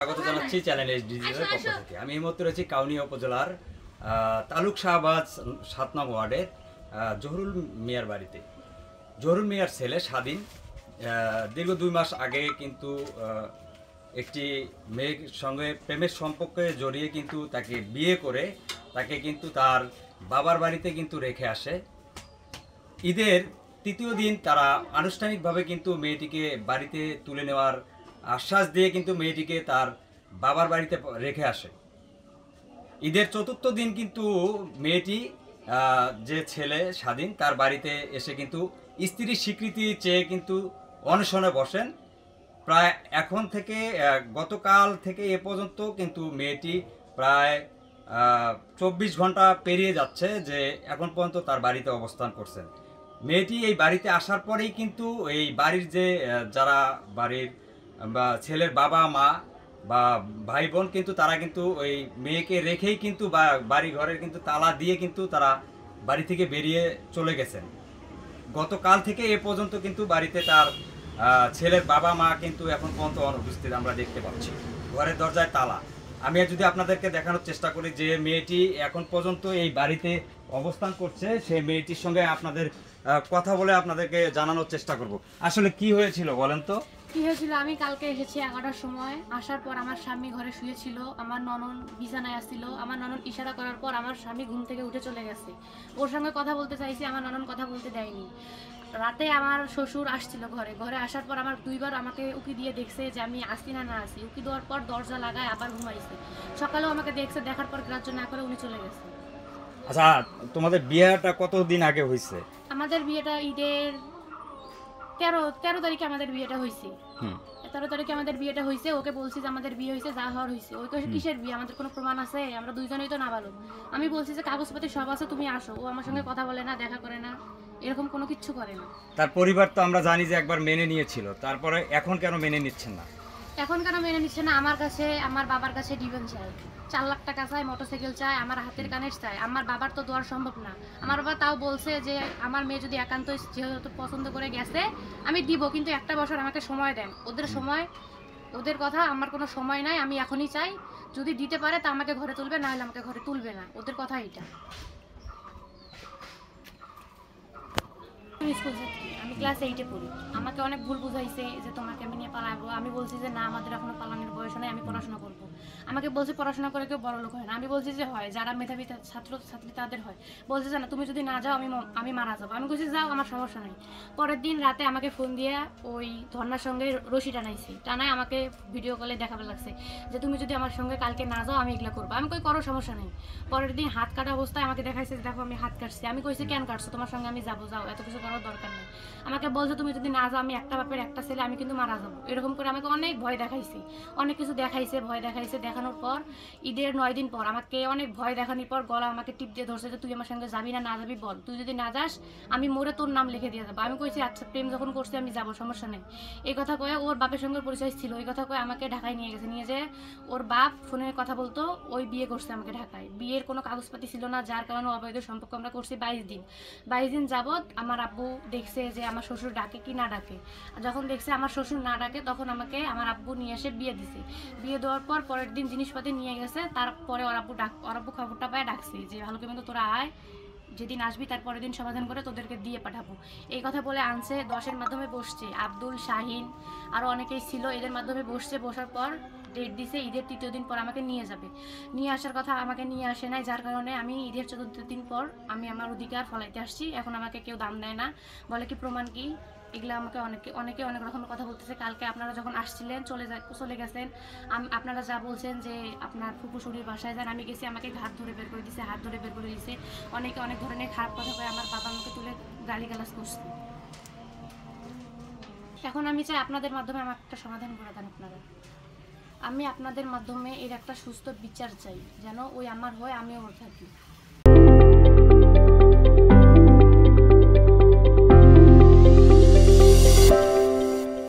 স্বাগত জানাচ্ছি চ্যানেল ডিজিটালের পক্ষ থেকে। আমি এই মুহূর্তে রয়েছি কাউনিয়া উপজেলার তালুক শাহবাজ ৭ নং ওয়ার্ডের জহুরুল মিয়ার বাড়িতে। জহুরুল মিয়ার ছেলে স্বাধীন দীর্ঘ ২ মাস আগে কিন্তু একটি মেয়ের সঙ্গে প্রেমের সম্পর্কে জড়িয়ে কিন্তু তাকে বিয়ে করে তাকে কিন্তু তার বাবার বাড়িতে কিন্তু রেখে আসে। ঈদের তৃতীয় দিন তারা আনুষ্ঠানিকভাবে কিন্তু মেয়েটিকে বাড়িতে তুলে নেওয়ার আশ্বাস দিয়ে কিন্তু মেয়েটিকে তার বাবার বাড়িতে রেখে আসে। ঈদের চতুর্থ দিন কিন্তু মেয়েটি যে ছেলে স্বাধীন তার বাড়িতে এসে কিন্তু স্ত্রীর স্বীকৃতি চেয়ে কিন্তু অনশনে বসেন। প্রায় এখন থেকে গতকাল থেকে এ পর্যন্ত কিন্তু মেয়েটি প্রায় ২৪ ঘন্টা পেরিয়ে যাচ্ছে যে এখন পর্যন্ত তার বাড়িতে অবস্থান করছেন। মেয়েটি এই বাড়িতে আসার পরেই কিন্তু এই বাড়ির যে যারা বাড়ির বা ছেলের বাবা মা বা ভাই বোন কিন্তু তারা কিন্তু ওই মেয়েকে রেখেই কিন্তু বাড়ি ঘরের কিন্তু তালা দিয়ে কিন্তু তারা বাড়ি থেকে বেরিয়ে চলে গেছেন। গতকাল থেকে এ পর্যন্ত কিন্তু বাড়িতে তার ছেলের বাবা মা কিন্তু এখন পর্যন্ত অনুপস্থিত আমরা দেখতে পাচ্ছি। ঘরের দরজায় তালা। আমি যদি আপনাদেরকে দেখানোর চেষ্টা করি যে মেয়েটি এখন পর্যন্ত এই বাড়িতে অবস্থান করছে, সেই মেয়েটির সঙ্গে আপনাদের কথা বলে আপনাদেরকে জানানোর চেষ্টা করব। আসলে কি হয়েছিল বলেন তো? কি হয়েছিল, আমি কালকে এসেছি 11টার সময়। আসার পর আমার স্বামী ঘরে শুয়েছিল, আমার ননদ বিছানায় আসছিল। আমার ননদ ইশারা করার পর আমার স্বামী ঘুম থেকে উঠে চলে গেছে। ওর সঙ্গে কথা বলতে চাইছি, আমার ননদ কথা বলতে দেয়নি। রাতে আমার শ্বশুর আসছিল ঘরে আসার পর আমার 2 বার আমাকে উকি দিয়ে দেখছে যে আমি আসি না আসি। উকি দেওয়ার পর দরজা লাগায় আবার ঘুমাইছে। সকালেও আমাকে দেখছে, দেখার পর গ্রাহ্য না করে উনি চলে গেছে। আচ্ছা, তোমাদের বিয়েটা কতদিন আগে হয়েছে? আমাদের বিয়েটা ঈদের 13 তারিখে আমাদের বিয়েটা হয়েছে। 13 তারিখে আমাদের বিয়েটা হয়েছে। ওকে বলছি যে আমাদের বিয়ে হয়েছে, যা হওয়ার হয়েছে। ওই কইছে কিসের বিয়ে, আমাদের কোনো প্রমাণ আছে? আমরা দুইজনেই তো নাবালক। আমি বলছি যে কাগজপত্র সব আছে, তুমি আসো। ও আমার সঙ্গে কথা বলে না, দেখা করে না, এরকম কোনো কিচ্ছু করে না। তার পরিবার তো আমরা জানি যে একবার মেনে নিয়েছিল, তারপরে এখন কেন মেনে নিচ্ছেন না? এখন কেন মেনে নিচ্ছে না? আমার কাছে, আমার বাবার কাছে ডিভেন্স চাই, 4 লাখ টাকা চাই, মোটরসাইকেল চাই, আমার হাতের কানের চাই। আমার বাবার তো দেওয়ার সম্ভব না। আমার বাবা তাও বলছে যে আমার মেয়ে যদি একান্ত যেহেতু পছন্দ করে গেছে আমি দিব, কিন্তু 1 বছর আমাকে সময় দেন। ওদের কথা, আমার কোনো সময় নাই। আমি এখনই চাই, যদি দিতে পারে তা আমাকে ঘরে তুলবে, না হলে আমাকে ঘরে তুলবে না। ওদের কথা এইটা। স্কুল ছাত্রী, আমি ক্লাস 8-এ পড়ি। আমাকে অনেক ভুল বুঝাইছে যে তোমাকে আমি নিয়ে পালাবো। আমি বলছি যে না, আমাদের এখনো পালানোর বয়স নেই, আমি পড়াশোনা করবো। আমাকে বলছে পড়াশোনা করে কেউ বড় লোক হয় না। আমি বলছি যে হয়, যারা মেধাবী ছাত্রী তাদের হয়। বলছে যে না, তুমি যদি না যাও আমি মারা যাবো। আমি বলছি যাও, আমার সমস্যা নেই। পরের দিন রাতে আমাকে ফোন দিয়ে ওই ধর্নার সঙ্গে রশি টানায় আমাকে ভিডিও কলে দেখাবে লাগছে যে তুমি যদি আমার সঙ্গে কালকে না যাও আমি এগুলো করবো। আমি কই করো, সমস্যা নেই। পরের দিন হাত কাটা অবস্থায় আমাকে দেখাইছে, দেখো আমি হাত কাটছি। আমি কইছি কেন কাটছো, তোমার সঙ্গে আমি যাবো, যাও, এত কিছু করার দরকার নেই। আমাকে বলছে তুমি যদি না যাও, আমি একটা বাপের একটা ছেলে, আমি কিন্তু মারা যাবো। এরকম করে আমাকে অনেক ভয় দেখাইছে, অনেক কিছু দেখাইছে। ভয় দেখাইছে, দেখানোর পর ঈদের 9 দিন পর আমাকে অনেক ভয় দেখানোর পর গলা আমাকে টিপ দিয়ে ধরছে যে তুই আমার সঙ্গে যাবি না যাবি বল, তুই যদি না যাস আমি মরে তোর নাম লিখে দিয়ে যাবো। আমি কইছি আচ্ছা, প্রেম যখন করছি আমি যাবো, সমস্যা নেই। এই কথা কয়ে, ওর বাপের সঙ্গে পরিচয় ছিল, এই কথা কয়ে আমাকে ঢাকায় নিয়ে গেছে। নিয়ে যে ওর বাপ ফোনে কথা বলতো, ওই বিয়ে করছে আমাকে ঢাকায়। বিয়ের কোনো কাগজপাতি ছিল না, যার কারণে অবৈধ সম্পর্ক আমরা করছি 22 দিন যাবৎ। আমার আব্বু দেখছে যে আমার শ্বশুর ডাকে কি না ডাকে। যখন দেখছে আমার শ্বশুর না ডাকে, তখন আমাকে আমার আব্বু নিয়ে এসে বিয়ে দিছে। বিয়ে দেওয়ার পর পরের দিন জিনিসপাতি নিয়ে গেছে। তারপরে ওর আব্বু খবরটা পায় ডাকছে যে ভালো করে কিন্তু তোরা আয়, যেদিন আসবি তার পরের দিন সমাধান করে তোদেরকে দিয়ে পাঠাবো। এই কথা বলে আনছে। 10-এর মাধ্যমে বসছে, আব্দুল, শাহিন আরও অনেকেই ছিল। এদের মাধ্যমে বসছে। বসার পর ডেট দিছে, ঈদের 3য় দিন পর আমাকে নিয়ে যাবে। নিয়ে আসার কথা, আমাকে নিয়ে আসে নাই, যার কারণে আমি ঈদের 4র্থ দিন পর আমি আমার অধিকার ফলাইতে আসছি। এখন আমাকে কেউ দাম দেয় না, বলে কি প্রমাণ কি, এগুলো আমাকে অনেকে অনেক রকম কথা বলতেছে। কালকে আপনারা যখন আসছিলেন চলে গেছেন, আপনারা যা বলছেন যে আপনার ফুপুশুরির বাসায় যান, আমি গেছি, আমাকে হাত ধরে বের করে দিছে। অনেকে অনেক ধরনের খারাপ কথা কয়ে আমার বাবা আমাকে তুলে গালিগালাজ করছে। এখন আমি চাই আপনাদের মাধ্যমে আমার একটা সমাধান করে দেন আপনারা। আমি আপনাদের মাধ্যমে এর একটা সুস্থ বিচার চাই, যেন ওই আমার হয়, আমিও ওর থাকি।